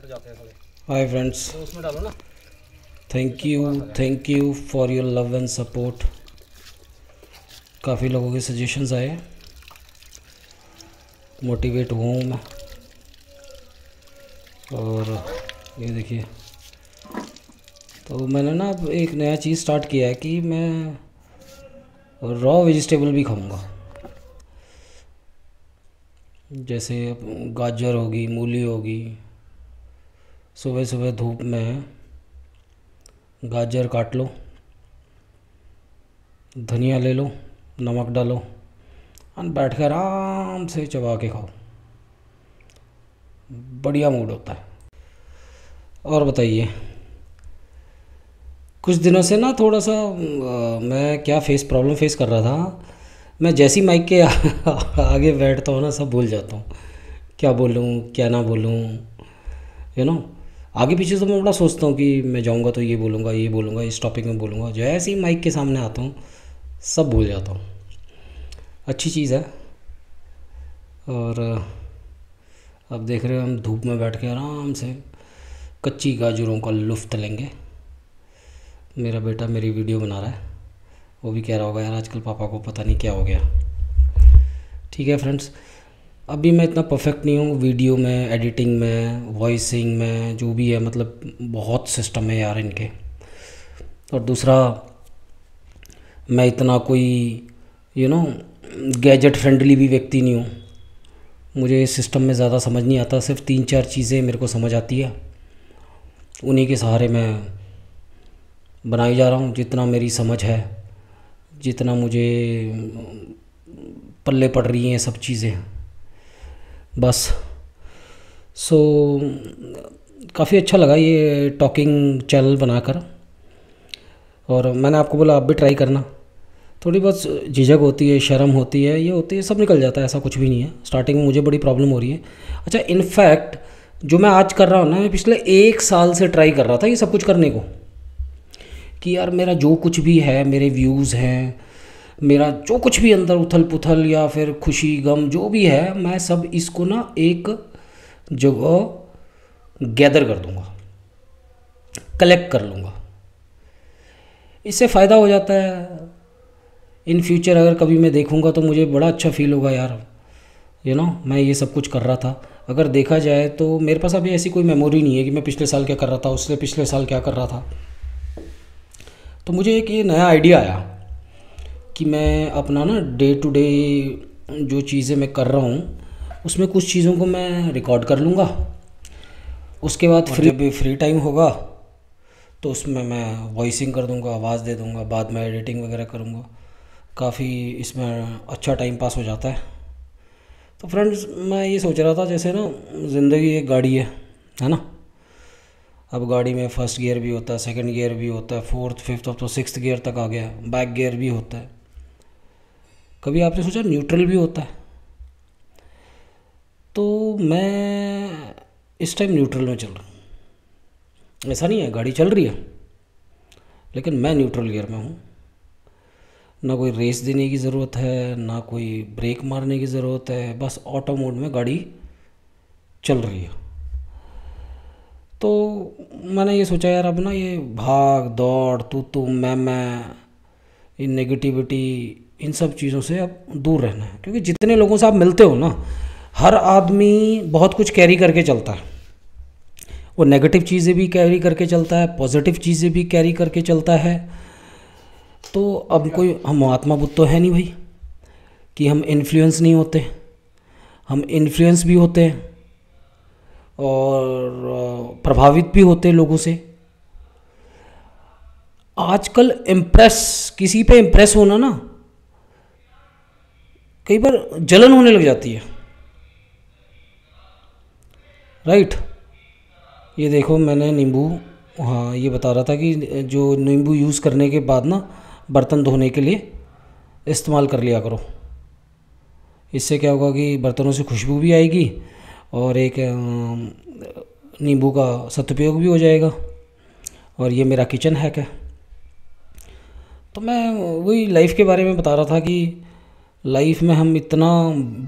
Cut जाते हैं थोड़े। हाय फ्रेंड्स, तो उसमें डालो ना। Thank you for your love and support. काफ़ी लोगों के सजेशंस आए, मोटिवेट हुआ हूँ मैं। और ये देखिए, तो मैंने ना अब एक नया चीज़ स्टार्ट किया है कि मैं रॉ वेजिटेबल भी खाऊंगा। जैसे गाजर होगी, मूली होगी। सुबह सुबह धूप में गाजर काट लो, धनिया ले लो, नमक डालो और बैठ कर आराम से चबा के खाओ। बढ़िया मूड होता है। और बताइए, कुछ दिनों से ना थोड़ा सा मैं क्या प्रॉब्लम फेस कर रहा था। मैं जैसी माइक के आगे बैठता हूँ ना, सब भूल जाता हूँ, क्या बोलूँ क्या ना बोलूँ। नो आगे पीछे तो मैं बड़ा सोचता हूँ कि मैं जाऊँगा तो ये बोलूँगा, इस टॉपिक में बोलूँगा। जैसे ही माइक के सामने आता हूँ सब भूल जाता हूँ। अच्छी चीज़ है। और अब देख रहे हो, हम धूप में बैठ के आराम से कच्ची गाजरों का लुफ्त लेंगे। मेरा बेटा मेरी वीडियो बना रहा है, वो भी कह रहा होगा यार आजकल पापा को पता नहीं क्या हो गया। ठीक है फ्रेंड्स, अभी मैं इतना परफेक्ट नहीं हूँ वीडियो में, एडिटिंग में, वॉइसिंग में, जो भी है। मतलब बहुत सिस्टम है यार इनके। और दूसरा, मैं इतना कोई गैजेट फ्रेंडली भी व्यक्ति नहीं हूँ। मुझे इस सिस्टम में ज़्यादा समझ नहीं आता। सिर्फ 3-4 चीज़ें मेरे को समझ आती है, उन्हीं के सहारे मैं बनाई जा रहा हूँ। जितना मेरी समझ है, जितना मुझे पल्ले पड़ रही हैं सब चीज़ें, बस। सो काफ़ी अच्छा लगा ये टॉकिंग चैनल बनाकर। और मैंने आपको बोला आप भी ट्राई करना। थोड़ी बहुत झिझक होती है, शर्म होती है, ये होती है, सब निकल जाता है, ऐसा कुछ भी नहीं है। स्टार्टिंग में मुझे बड़ी प्रॉब्लम हो रही है। अच्छा, इनफैक्ट जो मैं आज कर रहा हूँ ना, मैं पिछले 1 साल से ट्राई कर रहा था ये सब कुछ करने को, कि यार मेरा जो कुछ भी है, मेरे व्यूज़ हैं, मेरा जो कुछ भी अंदर उथल पुथल या फिर खुशी गम जो भी है, मैं सब इसको ना एक जगह गैदर कर दूँगा, कलेक्ट कर लूँगा। इससे फ़ायदा हो जाता है। इन फ्यूचर अगर कभी मैं देखूँगा तो मुझे बड़ा अच्छा फील होगा यार, मैं ये सब कुछ कर रहा था। अगर देखा जाए तो मेरे पास अभी ऐसी कोई मेमोरी नहीं है कि मैं पिछले साल क्या कर रहा था, उससे पिछले साल क्या कर रहा था। तो मुझे एक ये नया आइडिया आया कि मैं अपना ना डे टू डे जो चीज़ें मैं कर रहा हूँ उसमें कुछ चीज़ों को मैं रिकॉर्ड कर लूँगा। उसके बाद जब भी फ्री टाइम होगा तो उसमें मैं वॉइसिंग कर दूँगा, आवाज़ दे दूँगा, बाद में एडिटिंग वगैरह करूँगा। काफ़ी इसमें अच्छा टाइम पास हो जाता है। तो फ्रेंड्स, मैं ये सोच रहा था, जैसे ना ज़िंदगी एक गाड़ी है ना। अब गाड़ी में फर्स्ट गियर भी होता है, सेकंड गियर भी होता है, फोर्थ फिफ्थ, अब तो 6th गियर तक आ गया, बैक गियर भी होता है। कभी आपने सोचा न्यूट्रल भी होता है? तो मैं इस टाइम न्यूट्रल में चल रहा हूँ। ऐसा नहीं है गाड़ी चल रही है, लेकिन मैं न्यूट्रल गियर में हूँ। ना कोई रेस देने की ज़रूरत है, ना कोई ब्रेक मारने की ज़रूरत है, बस ऑटो मोड में गाड़ी चल रही है। तो मैंने ये सोचा यार अब ना ये भाग दौड़, तू मैं, इन नेगेटिविटी, इन सब चीज़ों से अब दूर रहना है। क्योंकि जितने लोगों से आप मिलते हो ना, हर आदमी बहुत कुछ कैरी करके चलता है। वो नेगेटिव चीज़ें भी कैरी करके चलता है, पॉजिटिव चीज़ें भी कैरी करके चलता है। तो अब कोई हम आत्मा बुद्ध तो है नहीं भाई कि हम इन्फ्लुएंस नहीं होते। हम इन्फ्लुएंस भी होते हैं और प्रभावित भी होते हैं लोगों से। आजकल किसी पे इम्प्रेस होना ना, कई बार जलन होने लग जाती है, राइट। ये देखो, मैंने नींबू, हाँ ये बता रहा था कि जो नींबू यूज़ करने के बाद ना बर्तन धोने के लिए इस्तेमाल कर लिया करो। इससे क्या होगा कि बर्तनों से खुशबू भी आएगी और एक नींबू का सदुपयोग भी हो जाएगा। और ये मेरा किचन हैक है। तो मैं वही लाइफ के बारे में बता रहा था कि लाइफ में हम इतना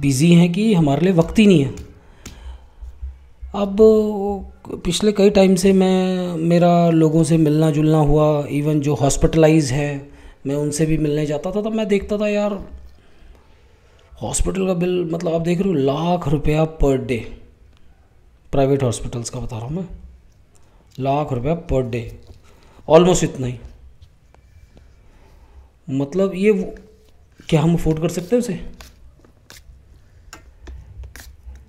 बिज़ी हैं कि हमारे लिए वक्त ही नहीं है। अब पिछले कई टाइम से मेरा लोगों से मिलना जुलना हुआ, इवन जो हॉस्पिटलाइज है मैं उनसे भी मिलने जाता था, तब मैं देखता था यार हॉस्पिटल का बिल, मतलब आप देख रहे हो लाख रुपया पर डे, प्राइवेट हॉस्पिटल्स का बता रहा हूँ मैं, लाख रुपया पर डे, ऑलमोस्ट इतना ही। मतलब ये क्या हम अफोर्ड कर सकते हैं उसे?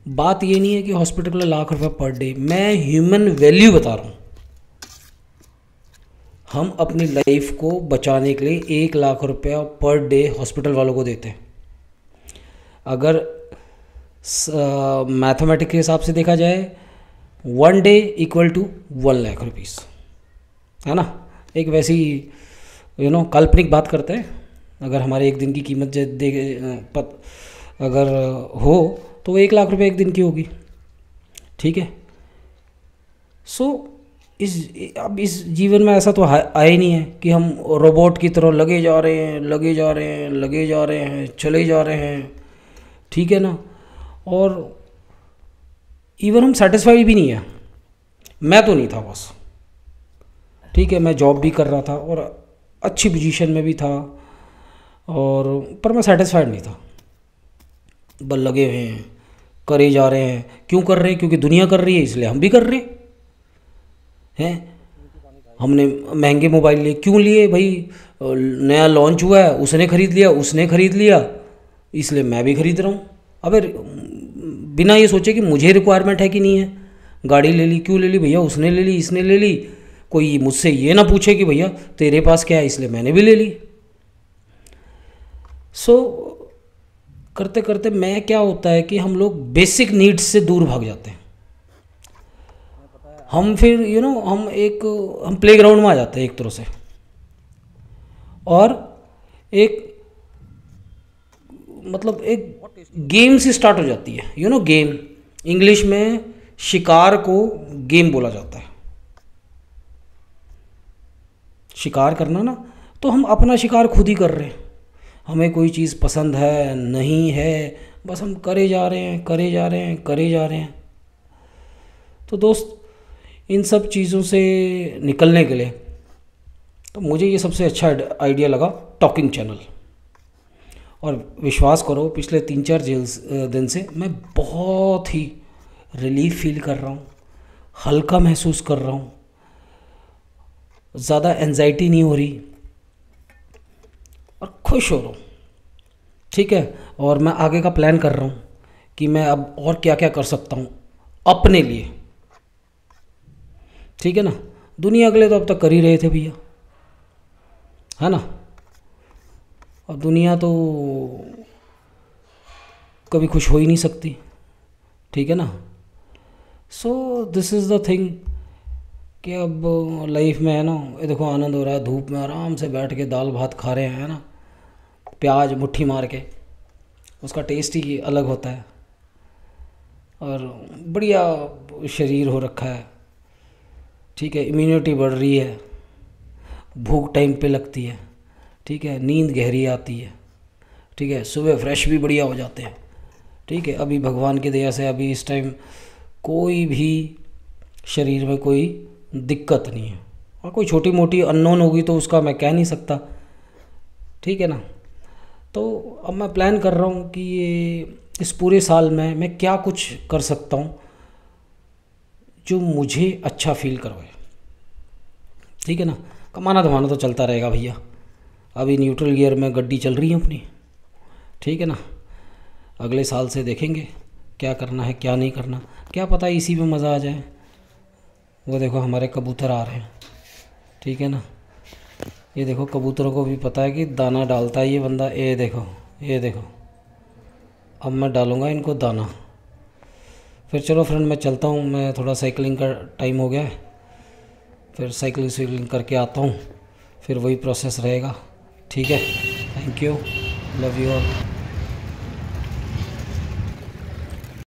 बात ये नहीं है कि हॉस्पिटल का लाख रुपया पर डे, मैं ह्यूमन वैल्यू बता रहा हूँ। हम अपनी लाइफ को बचाने के लिए 1 लाख रुपया पर डे हॉस्पिटल वालों को देते हैं। अगर मैथमेटिक्स के हिसाब से देखा जाए 1 day equal to 1 lakh rupees, है ना। एक वैसी काल्पनिक बात करते हैं, अगर हमारे एक दिन की कीमत अगर हो तो 1 लाख रुपये एक दिन की होगी, ठीक है। अब इस जीवन में ऐसा तो आया ही नहीं है कि हम रोबोट की तरह लगे जा रहे हैं, लगे जा रहे हैं, लगे जा रहे हैं, चले जा रहे हैं, ठीक है ना। और इवन हम सेटिस्फाइड भी नहीं है, मैं तो नहीं था बस, ठीक है। मैं जॉब भी कर रहा था और अच्छी पोजीशन में भी था, और पर मैं सेटिस्फाइड नहीं था। बस लगे हुए हैं, करे जा रहे हैं। क्यों कर रहे हैं? क्योंकि दुनिया कर रही है इसलिए हम भी कर रहे हैं। हमने महंगे मोबाइल लिए, क्यों लिए भाई? नया लॉन्च हुआ है, उसने ख़रीद लिया, उसने ख़रीद लिया, इसलिए मैं भी ख़रीद रहा हूँ। अबे बिना ये सोचे कि मुझे रिक्वायरमेंट है कि नहीं है। गाड़ी ले ली, क्यों ले ली भैया? उसने ले ली, इसने ले ली। कोई मुझसे ये ना पूछे कि भैया तेरे पास क्या है, इसलिए मैंने भी ले ली। करते करते मैं क्या होता है कि हम लोग बेसिक नीड्स से दूर भाग जाते हैं। हम फिर हम प्लेग्राउंड में आ जाते हैं एक तरह से, और मतलब एक गेम से स्टार्ट हो जाती है। गेम, इंग्लिश में शिकार को गेम बोला जाता है। शिकार करना ना, तो हम अपना शिकार खुद ही कर रहे हैं। हमें कोई चीज़ पसंद है नहीं है, बस हम करे जा रहे हैं, करे जा रहे हैं, करे जा रहे हैं। तो दोस्त, इन सब चीज़ों से निकलने के लिए तो मुझे ये सबसे अच्छा आइडिया लगा, टॉकिंग चैनल। और विश्वास करो, पिछले 3-4 दिन से मैं बहुत ही रिलीफ फील कर रहा हूँ, हल्का महसूस कर रहा हूँ, ज़्यादा एंजाइटी नहीं हो रही और खुश हो रहा हूँ, ठीक है। और मैं आगे का प्लान कर रहा हूँ कि मैं अब और क्या क्या कर सकता हूँ अपने लिए, ठीक है ना। दुनिया के लिए तो अब तक कर ही रहे थे भैया, है ना। और दुनिया तो कभी खुश हो ही नहीं सकती, ठीक है ना। So this is the thing कि अब लाइफ में है ना, ये देखो आनंद हो रहा है, धूप में आराम से बैठ के दाल भात खा रहे हैं, है ना, प्याज मुट्ठी मार के, उसका टेस्ट ही अलग होता है। और बढ़िया शरीर हो रखा है, ठीक है। इम्यूनिटी बढ़ रही है, भूख टाइम पे लगती है, ठीक है। नींद गहरी आती है, ठीक है। सुबह फ्रेश भी बढ़िया हो जाते हैं, ठीक है। अभी भगवान की दया से अभी इस टाइम कोई भी शरीर में कोई दिक्कत नहीं है। और कोई छोटी मोटी अननोन होगी तो उसका मैं कह नहीं सकता, ठीक है ना। तो अब मैं प्लान कर रहा हूँ कि ये इस पूरे साल में मैं क्या कुछ कर सकता हूँ जो मुझे अच्छा फील करवाए, ठीक है ना। कमाना धमाना तो चलता रहेगा भैया, अभी न्यूट्रल गियर में गड्डी चल रही है अपनी, ठीक है ना। अगले साल से देखेंगे क्या करना है क्या नहीं करना, क्या पता इसी में मज़ा आ जाए। वो देखो हमारे कबूतर आ रहे हैं, ठीक है ना। ये देखो कबूतरों को भी पता है कि दाना डालता है ये बंदा। ये देखो, ये देखो, अब मैं डालूँगा इनको दाना। फिर चलो फ्रेंड, मैं चलता हूँ, मैं थोड़ा साइकिलिंग का टाइम हो गया है, फिर साइकिलिंग करके आता हूँ, फिर वही प्रोसेस रहेगा, ठीक है। Thank you, love you all.